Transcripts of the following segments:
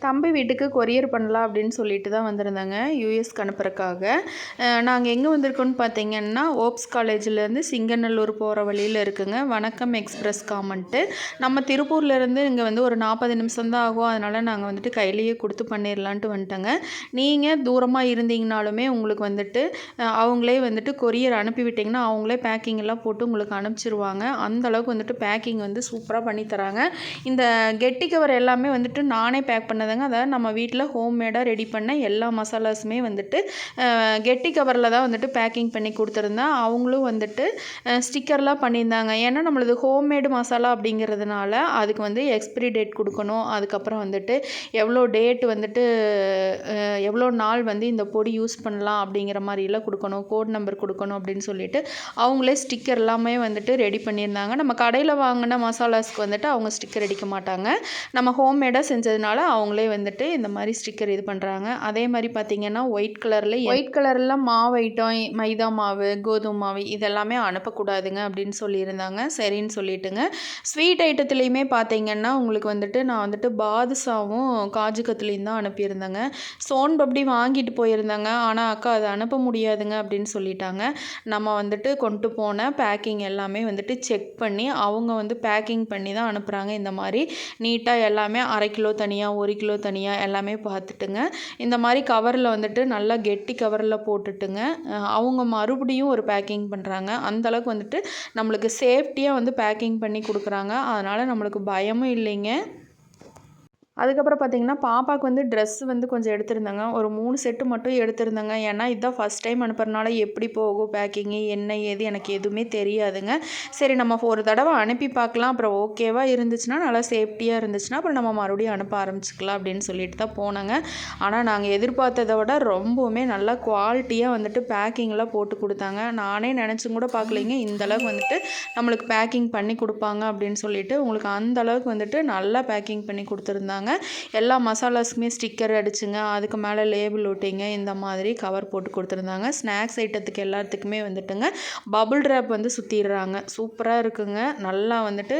தம்பி வீட்டுக்கு கொரியர் பண்ணலாம் அப்படின்னு சொல்லிட்டு தான் வந்திருந்தாங்க யூஎஸ்க்கு அனுப்புறதுக்காக. நாங்கள் எங்கே வந்திருக்கோன்னு பார்த்தீங்கன்னா, ஓப்ஸ் காலேஜிலேருந்து சிங்கநல்லூர் போகிற வழியில் இருக்குங்க வணக்கம் எக்ஸ்பிரஸ் காமன்ட்டு. நம்ம திருப்பூர்லேருந்து இங்கே வந்து ஒரு 40 நிமிஷம் தான் ஆகும். அதனால் நாங்கள் வந்துட்டு கையிலேயே கொடுத்து பண்ணிடலான்ட்டு வந்துட்டோங்க. நீங்கள் தூரமாக இருந்தீங்கனாலுமே உங்களுக்கு வந்துட்டு அவங்களே வந்துட்டு கொரியர் அனுப்பிவிட்டிங்கன்னா அவங்களே பேக்கிங் எல்லாம் போட்டு உங்களுக்கு அனுப்பிச்சிருவாங்க. அந்தளவுக்கு வந்துட்டு பேக்கிங் வந்து சூப்பராக பண்ணித்தராங்க. இந்த கெட்டி கவர் எல்லாமே வந்துட்டு நானே பேக் பண்ண அதாவது நம்ம வீட்டில் ஹோம்மேடாக ரெடி பண்ண எல்லா மசாலாஸுமே வந்துட்டு கெட்டி கவரில் தான் வந்துட்டு பேக்கிங் பண்ணி கொடுத்துருந்தேன். அவங்களும் வந்துட்டு ஸ்டிக்கர்லாம் பண்ணியிருந்தாங்க. ஏன்னா நம்மளது ஹோம்மேடு மசாலா அப்படிங்கிறதுனால அதுக்கு வந்து எக்ஸ்பிரி டேட் கொடுக்கணும். அதுக்கப்புறம் வந்துட்டு எவ்வளோ டேட் வந்துட்டு எவ்வளோ நாள் வந்து இந்த பொடி யூஸ் பண்ணலாம் அப்படிங்கிற மாதிரிலாம் கொடுக்கணும், கோட் நம்பர் கொடுக்கணும் அப்படின்னு சொல்லிட்டு அவங்களே ஸ்டிக்கர் எல்லாமே வந்துட்டு ரெடி பண்ணியிருந்தாங்க. நம்ம கடையில் வாங்கின மசாலாஸ்க்கு வந்துட்டு அவங்க ஸ்டிக்கர் அடிக்க மாட்டாங்க. நம்ம ஹோம்மேடாக செஞ்சதுனால அவங்களே வந்துட்டு இந்த மாதிரி ஸ்டிக்கர் இது பண்ணுறாங்க. அதே மாதிரி பார்த்திங்கன்னா ஒயிட் கலரில் மாவு ஐட்டம், மைதா மாவு, கோதுமை மாவு இதெல்லாமே அனுப்பக்கூடாதுங்க அப்படின்னு சொல்லியிருந்தாங்க. சரின்னு சொல்லிட்டுங்க. ஸ்வீட் ஐட்டத்துலேயுமே பார்த்திங்கன்னா உங்களுக்கு வந்துட்டு நான் வந்துட்டு பாதுஷாவும் காஜு கத்லியும் தான் அனுப்பியிருந்தேங்க. சோன் பப்டி வாங்கிட்டு போயிருந்தாங்க. ஆனால் அக்கா அதை அனுப்ப முடியாதுங்க அப்படின்னு சொல்லிட்டாங்க. நம்ம வந்துட்டு கொண்டு போன பேக்கிங் எல்லாமே வந்துட்டு செக் பண்ணி அவங்க வந்து பேக்கிங் பண்ணி தான் அனுப்புகிறாங்க. இந்த மாதிரி நீட்டாக எல்லாமே 1/2 கிலோ தனியாக, 1 கிலோ தனியாக எல்லாமே பார்த்துட்டுங்க. இந்த மாதிரி கவரில் வந்துட்டு நல்லா கெட்டி கவரில் போட்டுட்டுங்க அவங்க மறுபடியும் ஒரு பேக்கிங் பண்ணுறாங்க. அந்தளவுக்கு வந்துட்டு நம்மளுக்கு சேஃப்டியாக வந்து பேக்கிங் பண்ணி கொடுக்குறாங்க. அதனால் நம்மளுக்கு பயமும் இல்லைங்க. அதுக்கப்புறம் பார்த்திங்கன்னா பாப்பாவுக்கு வந்து ட்ரெஸ் வந்து கொஞ்சம் எடுத்திருந்தாங்க. ஒரு 3 செட்டு மட்டும் எடுத்திருந்தாங்க. ஏன்னா இதுதான் ஃபஸ்ட் டைம் அனுப்புறதுனால எப்படி போகும் பேக்கிங்கு என்ன ஏது எனக்கு எதுவுமே தெரியாதுங்க. சரி நம்ம ஒரு தடவை அனுப்பி பார்க்கலாம். அப்புறம் ஓகேவாக இருந்துச்சுன்னா நல்லா சேஃப்டியாக இருந்துச்சுன்னா அப்புறம் நம்ம மறுபடியும் அனுப்ப ஆரம்பிச்சிக்கலாம் அப்படின்னு சொல்லிட்டு தான் போனாங்க. ஆனால் நாங்கள் எதிர்பார்த்ததை விட ரொம்பவுமே நல்லா குவாலிட்டியாக வந்துட்டு பேக்கிங்லாம் போட்டு கொடுத்தாங்க. நானே நினச்சும் கூட பார்க்கலைங்க இந்தளவுக்கு வந்துட்டு நம்மளுக்கு பேக்கிங் பண்ணி கொடுப்பாங்க அப்படின்னு சொல்லிட்டு. உங்களுக்கு அந்தளவுக்கு வந்துட்டு நல்லா பேக்கிங் பண்ணி கொடுத்துருந்தாங்க. எல்லா மசாலாஸுக்குமே ஸ்டிக்கர் அடிச்சுங்க, அதுக்கு மேலே லேபிள் ஒட்டிங்க, இந்த மாதிரி கவர் போட்டு கொடுத்துருந்தாங்க. ஸ்நாக்ஸ் ஐட்டத்துக்கு எல்லாத்துக்குமே வந்துட்டுங்க பபுள் ட்ராப் வந்து சுற்றிடுறாங்க. சூப்பராக இருக்குங்க. நல்லா வந்துட்டு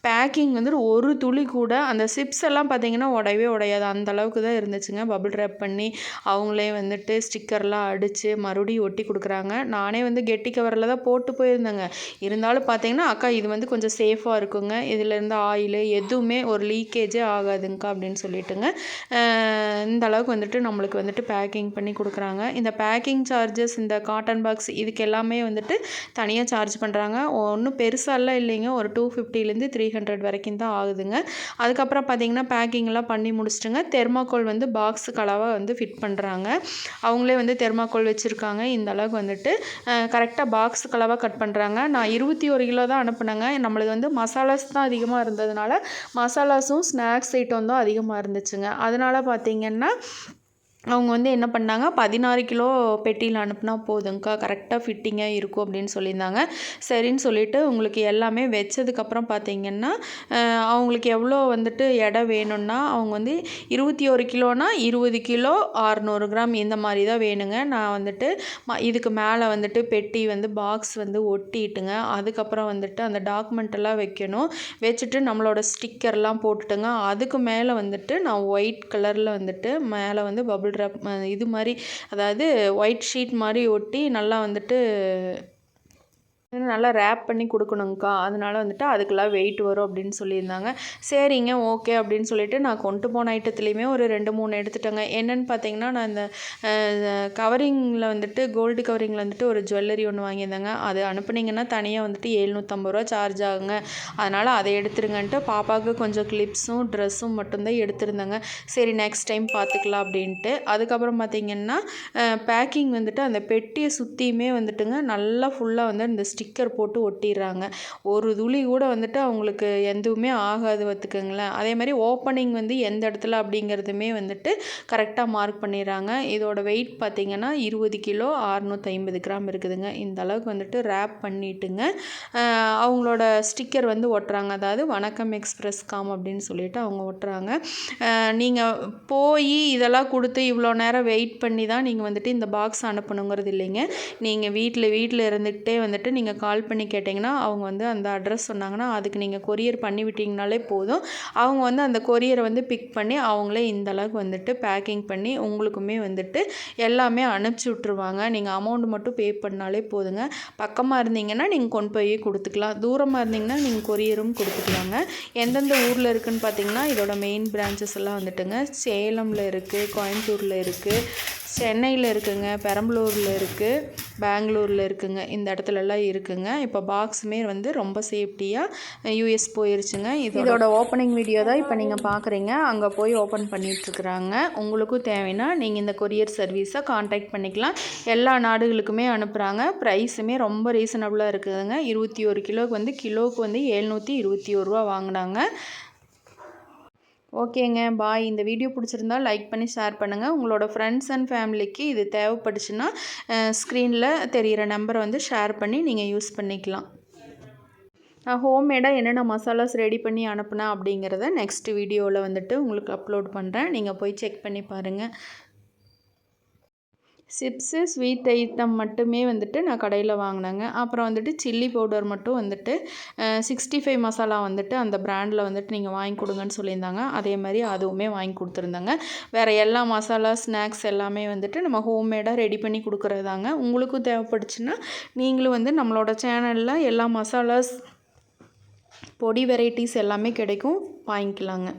பேக்கிங் வந்துட்டு ஒரு துளி கூட அந்த சிப்ஸ் எல்லாம் பார்த்திங்கன்னா உடையவே உடையாது. அந்த அளவுக்கு தான் இருந்துச்சுங்க. பபுள் ட்ராப் பண்ணி அவங்களே வந்துட்டு ஸ்டிக்கர்லாம் அடித்து மறுபடியும் ஒட்டி கொடுக்குறாங்க. நானே வந்து கெட்டி கவரில் தான் போட்டு போயிருந்தேங்க. இருந்தாலும் பார்த்திங்கன்னா அக்கா இது வந்து கொஞ்சம் சேஃபாக இருக்குங்க, இதிலேருந்து ஆயில் எதுவுமே ஒரு லீக்கேஜ் ஆகாதுங்கக்கா அப்படின்னு சொல்லிட்டுங்க இந்த அளவுக்கு வந்துட்டு நம்மளுக்கு வந்துட்டு பேக்கிங் பண்ணி கொடுக்குறாங்க. இந்த பேக்கிங் சார்ஜஸ், இந்த காட்டன் பாக்ஸ் இதுக்கு எல்லாமே வந்துட்டு தனியாக சார்ஜ் பண்ணுறாங்க. ஒன்றும் பெருசாலாம் இல்லைங்க. ஒரு 250லேருந்து 300 வரைக்கும் தான் ஆகுதுங்க. அதுக்கப்புறம் பார்த்திங்கன்னா பேக்கிங்லாம் பண்ணி முடிச்சிட்டுங்க தெர்மாக்கோல் வந்து பாக்ஸுக்கு அளவாக வந்து ஃபிட் பண்ணுறாங்க. அவங்களே வந்து தெர்மாக்கோல் வச்சுருக்காங்க. இந்த அளவுக்கு வந்துட்டு கரெக்டாக பாக்ஸுக்கு அளவாக கட் பண்ணுறாங்க. நான் 21 கிலோ தான் அனுப்புனேங்க. நம்மளுக்கு வந்து மசாலாஸ் தான் அதிகமாக இருந்ததுனால மசாலாஸும் ஸ்நாக்ஸ் ஐட்டம் தான் அதிகமாக இருந்துச்சுங்க. அதனால் பார்த்திங்கன்னா அவங்க வந்து என்ன பண்ணாங்க, 16 கிலோ பெட்டியில் அனுப்புனா போதுங்கக்கா, கரெக்டாக ஃபிட்டிங்காக இருக்கும் அப்படின்னு சொல்லியிருந்தாங்க. சரின்னு சொல்லிவிட்டு உங்களுக்கு எல்லாமே வச்சதுக்கப்புறம் பார்த்திங்கன்னா அவங்களுக்கு எவ்வளோ வந்துட்டு எடை வேணும்னா அவங்க வந்து 21 கிலோனா 20 கிலோ 600 கிராம் இந்த மாதிரி தான் வேணுங்க. நான் வந்துட்டு இதுக்கு மேலே வந்துட்டு பெட்டி வந்து பாக்ஸ் வந்து ஒட்டிட்டுங்க. அதுக்கப்புறம் வந்துட்டு அந்த டாக்குமெண்ட்டெல்லாம் வைக்கணும். வச்சுட்டு நம்மளோட ஸ்டிக்கர்லாம் போட்டுட்டுங்க. அதுக்கு மேலே வந்துட்டு நான் ஒயிட் கலரில் வந்துட்டு மேலே வந்து பபுள் ட்ராப் இது மாதிரி, அதாவது ஒயிட் ஷீட் மாதிரி ஒட்டி நல்லா வந்துட்டு நல்லா ரேப் பண்ணி கொடுக்கணுங்க்கா. அதனால வந்துட்டு அதுக்கெல்லாம் வெயிட் வரும் அப்படின்னு சொல்லியிருந்தாங்க. சரிங்க ஓகே அப்படின்னு சொல்லிட்டு நான் கொண்டு போன ஐட்டத்துலேயுமே ஒரு 2-3 எடுத்துட்டேங்க. என்னென்னு பார்த்தீங்கன்னா நான் இந்த கவரிங்கில் வந்துட்டு கோல்டு கவரிங்கில் வந்துட்டு ஒரு ஜுவல்லரி ஒன்று வாங்கியிருந்தேங்க. அது அனுப்புனீங்கன்னா தனியாக வந்துட்டு 750 ரூபா சார்ஜ் ஆகுங்க. அதனால் அதை எடுத்துருங்கன்ட்டு பாப்பாவுக்கு கொஞ்சம் கிளிப்ஸும் ட்ரெஸ்ஸும் மட்டும்தான் எடுத்திருந்தேங்க. சரி நெக்ஸ்ட் டைம் பார்த்துக்கலாம் அப்படின்ட்டு. அதுக்கப்புறம் பார்த்திங்கன்னா பேக்கிங் வந்துட்டு அந்த பெட்டியை சுற்றியுமே வந்துட்டுங்க நல்லா ஃபுல்லாக வந்து இந்த ஸ்டிக்கர் போட்டு ஒட்டிடுறாங்க. ஒரு துளி கூட வந்துட்டு அவங்களுக்கு எதுவுமே ஆகாது பார்த்துக்கங்களேன். அதே மாதிரி ஓப்பனிங் வந்து எந்த இடத்துல அப்படிங்கிறதுமே வந்துட்டு கரெக்டாக மார்க் பண்ணிடுறாங்க. இதோட வெயிட் பார்த்திங்கன்னா 20 கிலோ 650 கிராம் இருக்குதுங்க. இந்த அளவுக்கு வந்துட்டு ரேப் பண்ணிட்டுங்க அவங்களோட ஸ்டிக்கர் வந்து ஒட்டுறாங்க. அதாவது வணக்கம் எக்ஸ்பிரஸ் காம் அப்படின்னு சொல்லிட்டு அவங்க ஒட்டுறாங்க. நீங்கள் போய் இதெல்லாம் கொடுத்து இவ்வளோ நேரம் வெயிட் பண்ணி தான் நீங்கள் வந்துட்டு இந்த பாக்ஸ் அனுப்பணுங்கிறது இல்லைங்க. நீங்கள் வீட்டில் இருந்துக்கிட்டே வந்துட்டு நீங்கள் நீங்கள் கால் பண்ணி கேட்டிங்கன்னா அவங்க வந்து அந்த அட்ரஸ் சொன்னாங்கன்னா அதுக்கு நீங்கள் கொரியர் பண்ணி விட்டிங்கனாலே போதும். அவங்க வந்து அந்த கொரியரை வந்து பிக் பண்ணி அவங்களே இந்த அளவுக்கு வந்துட்டு பேக்கிங் பண்ணி உங்களுக்குமே வந்துட்டு எல்லாமே அனுப்பிச்சி விட்ருவாங்க. நீங்கள் அமௌண்ட் மட்டும் பே பண்ணாலே போதுங்க. பக்கமாக இருந்தீங்கன்னா நீங்கள் கொண்டு போய் கொடுத்துக்கலாம். தூரமாக இருந்தீங்கன்னா நீங்கள் கொரியரும் கொடுத்துக்கலாங்க. எந்தெந்த ஊரில் இருக்குதுன்னு பார்த்தீங்கன்னா இதோட மெயின் பிரான்ச்சஸ் எல்லாம் வந்துட்டுங்க சேலமில் இருக்குது, கோயம்புத்தூரில் இருக்குது, சென்னையில் இருக்குதுங்க, பெரம்பலூரில் இருக்குது, பெங்களூரில் இருக்குதுங்க. இந்த இடத்துலலாம் இருக்குதுங்க. இப்போ பாக்ஸுமே வந்து ரொம்ப சேஃப்டியாக யூஎஸ் போயிருச்சுங்க. இதோட ஓப்பனிங் வீடியோ தான் இப்போ நீங்கள் பார்க்குறீங்க. அங்கே போய் ஓப்பன் பண்ணிகிட்ருக்குறாங்க. உங்களுக்கும் தேவைன்னா நீங்கள் இந்த கொரியர் சர்வீஸை கான்டாக்ட் பண்ணிக்கலாம். எல்லா நாடுகளுக்குமே அனுப்புகிறாங்க. ப்ரைஸுமே ரொம்ப ரீசனபுளாக இருக்குதுங்க. 21 கிலோவுக்கு வந்து கிலோவுக்கு 721 ரூபா வாங்கினாங்க. ஓகேங்க, பாய். இந்த வீடியோ பிடிச்சிருந்தா லைக் பண்ணி ஷேர் பண்ணுங்கள். உங்களோட ஃப்ரெண்ட்ஸ் அண்ட் ஃபேமிலிக்கு இது தேவைப்பட்டுச்சுன்னா ஸ்க்ரீனில் தெரிகிற நம்பரை வந்து ஷேர் பண்ணி நீங்கள் யூஸ் பண்ணிக்கலாம். நான் ஹோம்மேடாக என்னென்ன மசாலாஸ் ரெடி பண்ணி அனுப்புனேன் அப்படிங்கிறத நெக்ஸ்ட் வீடியோவில் வந்துட்டு உங்களுக்கு அப்லோட் பண்ணுறேன். நீங்கள் போய் செக் பண்ணி பாருங்கள். சிப்ஸு, ஸ்வீட் ஐட்டம் மட்டுமே வந்துட்டு நான் கடையில் வாங்கினேங்க. அப்புறம் வந்துட்டு சில்லி பவுடர் மட்டும் வந்துட்டு 65 மசாலா வந்துட்டு அந்த பிராண்டில் வந்துட்டு நீங்கள் வாங்கி கொடுங்கன்னு சொல்லியிருந்தாங்க. அதே மாதிரி அதுவுமே வாங்கி கொடுத்துருந்தாங்க. வேறு எல்லா மசாலா, ஸ்நாக்ஸ் எல்லாமே வந்துட்டு நம்ம ஹோம்மேடாக ரெடி பண்ணி கொடுக்குறதாங்க. உங்களுக்கும் தேவைப்பட்டுச்சுன்னா நீங்களும் வந்து நம்மளோட சேனலில் எல்லா மசாலாஸ், பொடி வெரைட்டிஸ் எல்லாமே கிடைக்கும், வாங்கிக்கலாங்க.